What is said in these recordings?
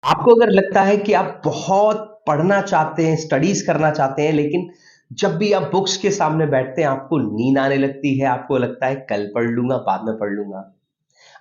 आपको अगर लगता है कि आप बहुत पढ़ना चाहते हैं, स्टडीज़ करना चाहते हैं, लेकिन जब भी आप बुक्स के सामने बैठते हैं, आपको नींद आने लगती है, आपको लगता है कल पढ़ लूँगा, बाद में पढ़ लूँगा।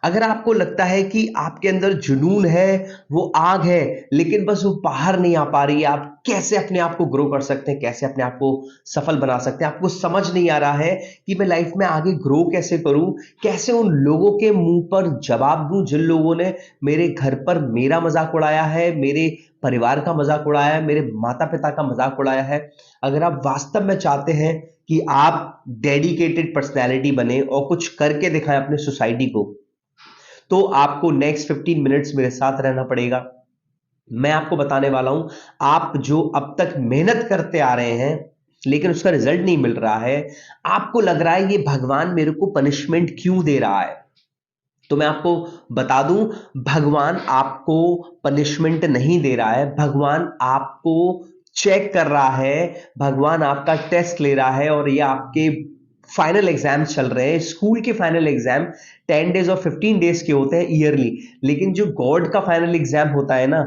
अगर आपको लगता है कि आपके अंदर जुनून है, वो आग है, लेकिन बस वो बाहर नहीं आ पा रही है, आप कैसे अपने आप को ग्रो कर सकते हैं, कैसे अपने आप को सफल बना सकते हैं, आपको समझ नहीं आ रहा है कि मैं लाइफ में आगे ग्रो कैसे करूँ, कैसे उन लोगों के मुँह पर जवाब दूँ, जिन लोगों ने मेरे घर पर मेरा मज़ाक उड़ाया है, मेरे परिवार का मज़ाक उड़ाया है, मेरे माता-पिता का मज़ाक उड़ाया है। अगर आप वास्तव में चाहते हैं कि आप डेडिकेटेड पर्सनैलिटी बने और कुछ करके दिखाएँ अपने सोसाइटी को, तो आपको नेक्स्ट 15 मिनट्स मेरे साथ रहना पड़ेगा। मैं आपको बताने वाला हूं, आप जो अब तक मेहनत करते आ रहे हैं लेकिन उसका रिजल्ट नहीं मिल रहा है, आपको लग रहा है ये भगवान मेरे को पनिशमेंट क्यों दे रहा है, तो मैं आपको बता दूं, भगवान आपको पनिशमेंट नहीं दे रहा है, भगवान आपको चेक कर रहा है, भगवान आपका टेस्ट ले रहा है। और ये आपके फाइनल एग्जाम चल रहे हैं, स्कूल के फाइनल एग्जाम 10 डेज और 15 डेज के होते हैं ईयरली, लेकिन जो गॉड का फाइनल एग्जाम होता है ना,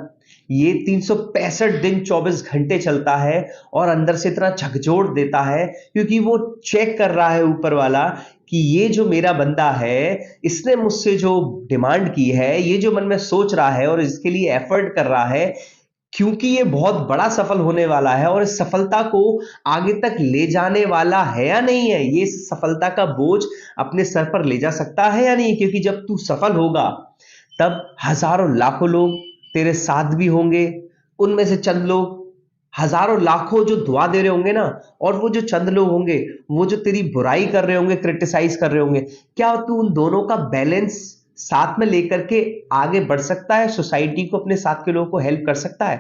ये 365 दिन 24 घंटे चलता है और अंदर से इतना झकझोर देता है, क्योंकि वो चेक कर रहा है ऊपर वाला कि ये जो मेरा बंदा है, इसने मुझसे जो डिमांड की है, ये जो मन में सोच रहा है और इसके लिए एफर्ट कर रहा है, क्योंकि ये बहुत बड़ा सफल होने वाला है और इस सफलता को आगे तक ले जाने वाला है या नहीं है, ये इस सफलता का बोझ अपने सर पर ले जा सकता है या नहीं। क्योंकि जब तू सफल होगा, तब हजारों लाखों लोग तेरे साथ भी होंगे, उनमें से चंद लोग, हजारों लाखों जो दुआ दे रहे होंगे ना, और वो जो चंद लोग होंगे, वो जो तेरी बुराई कर रहे होंगे, क्रिटिसाइज कर रहे होंगे, क्या तू उन दोनों का बैलेंस साथ में लेकर के आगे बढ़ सकता है, सोसाइटी को, अपने साथ के लोगों को हेल्प कर सकता है?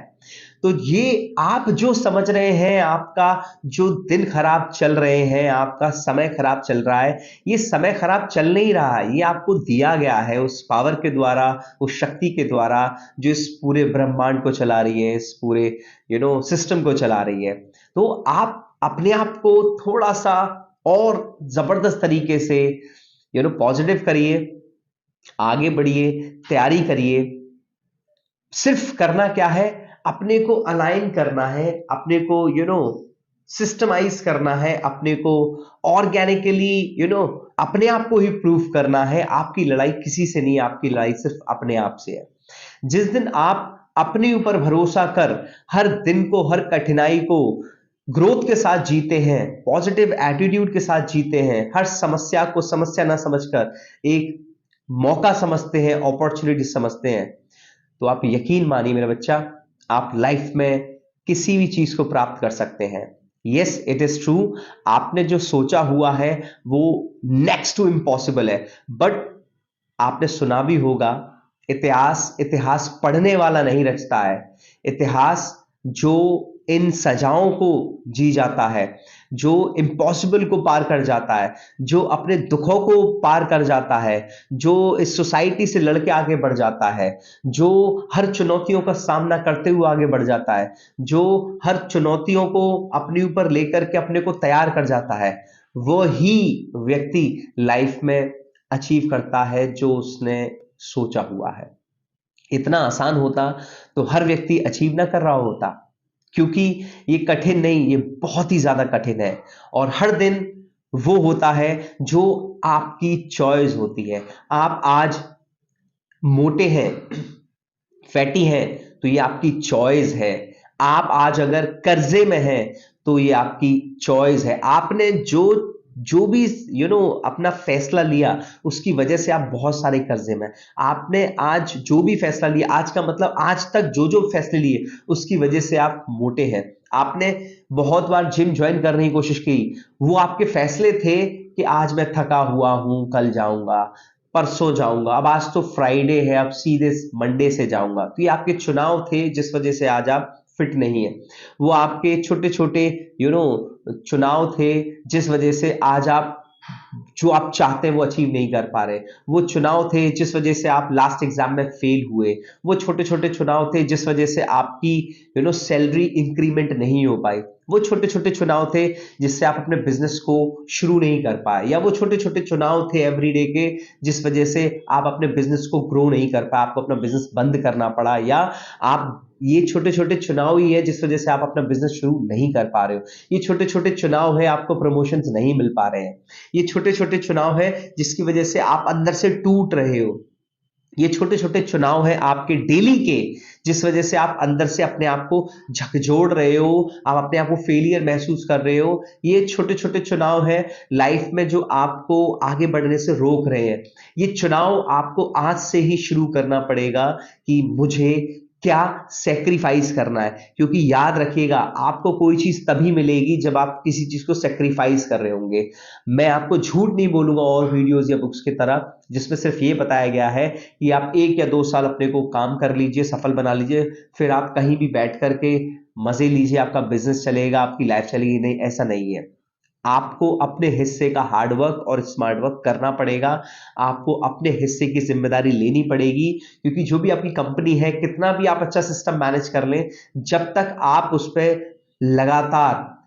तो ये आप जो समझ रहे हैं, आपका जो दिन खराब चल रहे हैं, आपका समय खराब चल रहा है, ये समय खराब चल नहीं रहा है, ये आपको दिया गया है उस पावर के द्वारा, उस शक्ति के द्वारा जो इस पूरे ब्रह्मांड को चला रही है, इस पूरे सिस्टम को चला रही है। तो आप अपने आप को थोड़ा सा और जबरदस्त तरीके से पॉजिटिव करिए, आगे बढ़िए, तैयारी करिए। सिर्फ करना क्या है, अपने को अलाइन करना है, अपने को सिस्टमाइज करना है, अपने को ऑर्गेनिकली अपने आप को ही प्रूफ करना है। आपकी लड़ाई किसी से नहीं, आपकी लड़ाई सिर्फ अपने आप से है। जिस दिन आप अपने ऊपर भरोसा कर हर दिन को, हर कठिनाई को ग्रोथ के साथ जीते हैं, पॉजिटिव एटीट्यूड के साथ जीते हैं, हर समस्या को समस्या ना समझकर एक मौका समझते हैं, अपॉर्चुनिटी समझते हैं, तो आप यकीन मानिए मेरा बच्चा, आप लाइफ में किसी भी चीज को प्राप्त कर सकते हैं। यस, इट इज ट्रू, आपने जो सोचा हुआ है वो नेक्स्ट टू इम्पॉसिबल है, बट आपने सुना भी होगा, इतिहास इतिहास पढ़ने वाला नहीं रचता है, इतिहास जो इन सजाओं को जी जाता है, जो इम्पॉसिबल को पार कर जाता है, जो अपने दुखों को पार कर जाता है, जो इस सोसाइटी से लड़के आगे बढ़ जाता है, जो हर चुनौतियों का सामना करते हुए आगे बढ़ जाता है, जो हर चुनौतियों को अपने ऊपर लेकर के अपने को तैयार कर जाता है, वो ही व्यक्ति लाइफ में अचीव करता है जो उसने सोचा हुआ है। इतना आसान होता तो हर व्यक्ति अचीव ना कर रहा होता, क्योंकि ये कठिन नहीं, ये बहुत ही ज्यादा कठिन है। और हर दिन वो होता है जो आपकी चॉइस होती है। आप आज मोटे हैं, फैटी हैं, तो ये आपकी चॉइस है। आप आज अगर कर्जे में हैं, तो ये आपकी चॉइस है। आपने जो जो भी अपना फैसला लिया, उसकी वजह से आप बहुत सारे कर्जे में हैं। आपने आज जो भी फैसला लिया, आज का मतलब आज तक जो जो फैसले लिए, उसकी वजह से आप मोटे हैं। आपने बहुत बार जिम ज्वाइन करने की कोशिश की, वो आपके फैसले थे कि आज मैं थका हुआ हूं, कल जाऊंगा, परसों जाऊंगा, अब आज तो फ्राइडे है, अब सीधे मंडे से जाऊंगा। तो ये आपके चुनाव थे जिस वजह से आज आप फिट नहीं है। वो आपके छोटे छोटे चुनाव थे जिस वजह से आज आप जो आप चाहते हैं वो अचीव नहीं कर पा रहे, वो चुनाव थे जिस वजह से आप लास्ट एग्जाम में फेल हुए, वो छोटे छोटे चुनाव थे जिस वजह से आपकी सैलरी इंक्रीमेंट नहीं हो पाई, वो छोटे छोटे चुनाव थे जिससे आप अपने बिजनेस को शुरू नहीं कर पाए, या वो छोटे छोटे चुनाव थे एवरीडे के जिस वजह से आप अपने बिजनेस को ग्रो नहीं कर पाए, आपको अपना बिजनेस बंद करना पड़ा, या आप ये छोटे छोटे चुनाव ही है जिस वजह से आप अपना बिजनेस शुरू नहीं कर पा रहे हो, ये छोटे छोटे चुनाव है आपको प्रमोशंस नहीं मिल पा रहे हैं, ये छोटे छोटे चुनाव है जिसकी वजह से आप अंदर से टूट रहे हो, ये छोटे छोटे चुनाव है आपके डेली के जिस वजह से आप अंदर से अपने आप को झकझोड़ रहे हो, आप अपने आप को फेलियर महसूस कर रहे हो, ये छोटे छोटे चुनाव है लाइफ में जो आपको आगे बढ़ने से रोक रहे हैं। ये चुनाव आपको आज से ही शुरू करना पड़ेगा कि मुझे क्या सेक्रीफाइस करना है, क्योंकि याद रखिएगा आपको कोई चीज तभी मिलेगी जब आप किसी चीज को सेक्रीफाइस कर रहे होंगे। मैं आपको झूठ नहीं बोलूंगा और वीडियोस या बुक्स की तरह जिसमें सिर्फ ये बताया गया है कि आप 1 या 2 साल अपने को काम कर लीजिए, सफल बना लीजिए, फिर आप कहीं भी बैठ करके मजे लीजिए, आपका बिजनेस चलेगा, आपकी लाइफ चलेगी। नहीं, ऐसा नहीं है। आपको अपने हिस्से का हार्ड वर्क और स्मार्ट वर्क करना पड़ेगा, आपको अपने हिस्से की जिम्मेदारी लेनी पड़ेगी, क्योंकि जो भी आपकी कंपनी है, कितना भी आप अच्छा सिस्टम मैनेज कर लें, जब तक आप उस पर लगातार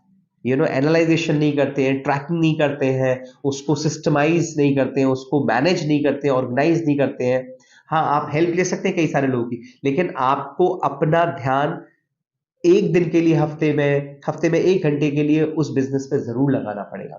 एनालाइजेशन नहीं करते हैं, ट्रैकिंग नहीं करते हैं, उसको सिस्टमाइज नहीं करते हैं, उसको मैनेज नहीं करते हैं, ऑर्गेनाइज नहीं करते हैं। हाँ, आप हेल्प ले सकते हैं कई सारे लोगों की, लेकिन आपको अपना ध्यान एक दिन के लिए, हफ्ते में 1 घंटे के लिए उस बिजनेस पे जरूर लगाना पड़ेगा।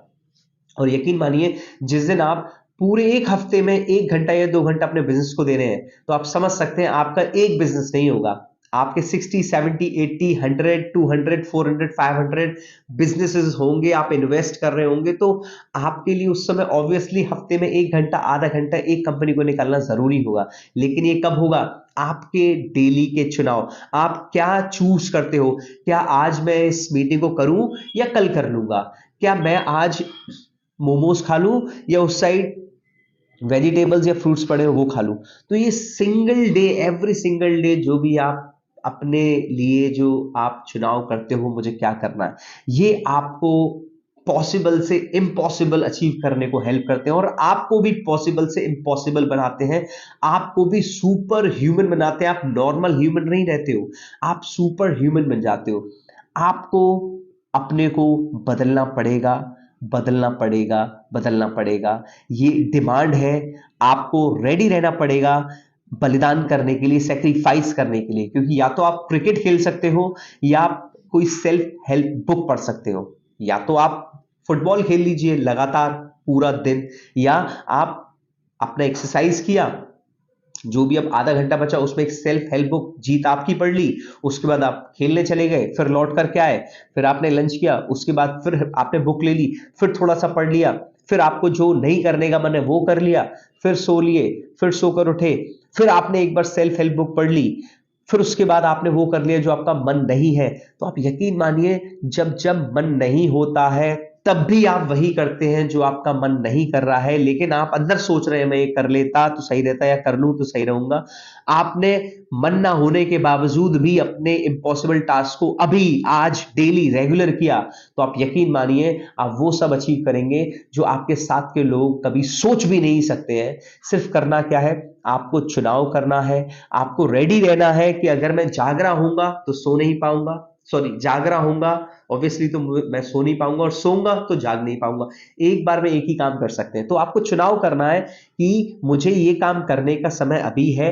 और यकीन मानिए, जिस दिन आप पूरे एक हफ्ते में 1 घंटा या 2 घंटा अपने बिजनेस को दे रहे हैं, तो आप समझ सकते हैं आपका एक बिजनेस नहीं होगा, आपके 60, 70, 80, 100, 200, 400, 500 बिजनेसेस होंगे, आप इन्वेस्ट कर रहे होंगे। तो आपके लिए उस समय ऑब्वियसली हफ्ते में 1 घंटा, आधा घंटा एक कंपनी को निकालना जरूरी होगा। लेकिन ये कब होगा? आपके डेली के चुनाव। आप क्या चूज करते हो? क्या आज मैं इस मीटिंग को करूं या कल कर लूंगा? क्या मैं आज मोमोज खा लूं या उस साइड वेजिटेबल्स या फ्रूट्स पड़े हो वो खा लूं? तो ये single day, every single day जो भी आप अपने लिए जो आप चुनाव करते हो, मुझे क्या करना है, ये आपको पॉसिबल से इम्पॉसिबल अचीव करने को हेल्प करते हैं, और आपको भी पॉसिबल से इम्पॉसिबल बनाते हैं, आपको भी सुपर ह्यूमन बनाते हैं। आप नॉर्मल ह्यूमन नहीं रहते हो, आप सुपर ह्यूमन बन जाते हो। आपको अपने को बदलना पड़ेगा, बदलना पड़ेगा, बदलना पड़ेगा। ये डिमांड है। आपको रेडी रहना पड़ेगा बलिदान करने के लिए, सेक्रीफाइस करने के लिए, क्योंकि या तो आप क्रिकेट खेल सकते हो, या आप कोई सेल्फ हेल्प बुक पढ़ सकते हो, या तो आप फुटबॉल खेल लीजिए लगातार पूरा दिन, या आप अपना एक्सरसाइज किया, जो भी अब आधा घंटा बचा उसमें एक सेल्फ हेल्प बुक जीत आपकी पढ़ ली, उसके बाद आप खेलने चले गए, फिर लौट करके आए, फिर आपने लंच किया, उसके बाद फिर आपने बुक ले ली, फिर थोड़ा सा पढ़ लिया, फिर आपको जो नहीं करने का मन है वो कर लिया, फिर सो लिए, फिर सोकर उठे, फिर आपने एक बार सेल्फ हेल्प बुक पढ़ ली, फिर उसके बाद आपने वो कर लिया जो आपका मन नहीं है। तो आप यकीन मानिए, जब जब मन नहीं होता है तब भी आप वही करते हैं जो आपका मन नहीं कर रहा है, लेकिन आप अंदर सोच रहे हैं मैं ये कर लेता तो सही रहता, या कर लूं तो सही रहूंगा। आपने मन ना होने के बावजूद भी अपने इम्पॉसिबल टास्क को अभी आज डेली रेगुलर किया, तो आप यकीन मानिए आप वो सब अचीव करेंगे जो आपके साथ के लोग कभी सोच भी नहीं सकते हैं। सिर्फ करना क्या है? आपको चुनाव करना है, आपको रेडी रहना है कि अगर मैं जाग रहा हूंगा तो सो नहीं पाऊंगा, सॉरी जाग रहा हूंगा ऑब्वियसली तो मैं सो नहीं पाऊंगा, और सोऊंगा तो जाग नहीं पाऊंगा। एक बार में एक ही काम कर सकते हैं। तो आपको चुनाव करना है कि मुझे ये काम करने का समय अभी है,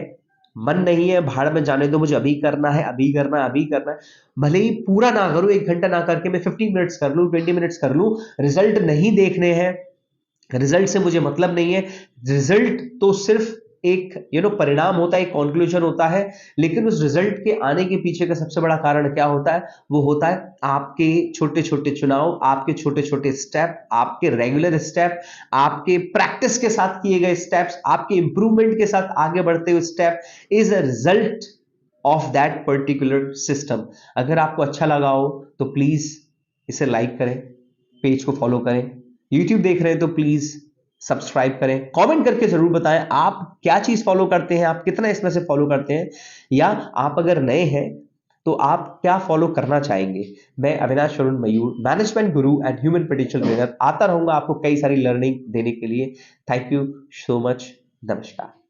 मन नहीं है भाड़ में जाने दो, मुझे अभी करना है, अभी करना है, अभी करना है। भले ही पूरा ना करूं, 1 घंटा ना करके मैं 15 मिनट्स कर लूं, 20 मिनट्स कर लूं, रिजल्ट नहीं देखने हैं, रिजल्ट से मुझे मतलब नहीं है। रिजल्ट तो सिर्फ एक परिणाम होता है, एक कंक्लूजन होता है, लेकिन उस रिजल्ट के आने के पीछे का सबसे बड़ा कारण क्या होता है? वो होता है आपके छोटे छोटे चुनाव, आपके छोटे छोटे स्टेप, आपके रेगुलर स्टेप, आपके प्रैक्टिस के साथ किए गए स्टेप्स, आपके इंप्रूवमेंट के साथ आगे बढ़ते हुए step is a result of that particular system. अगर आपको अच्छा लगा हो तो प्लीज इसे लाइक करें, पेज को फॉलो करें, यूट्यूब देख रहे हैं तो प्लीज सब्सक्राइब करें, कमेंट करके जरूर बताएं आप क्या चीज फॉलो करते हैं, आप कितना इसमें से फॉलो करते हैं, या आप अगर नए हैं तो आप क्या फॉलो करना चाहेंगे? मैं अविनाश वरुण मयूर, management Guru and human potential trainer, आता रहूंगा आपको कई सारी लर्निंग देने के लिए। Thank you so much. नमस्कार।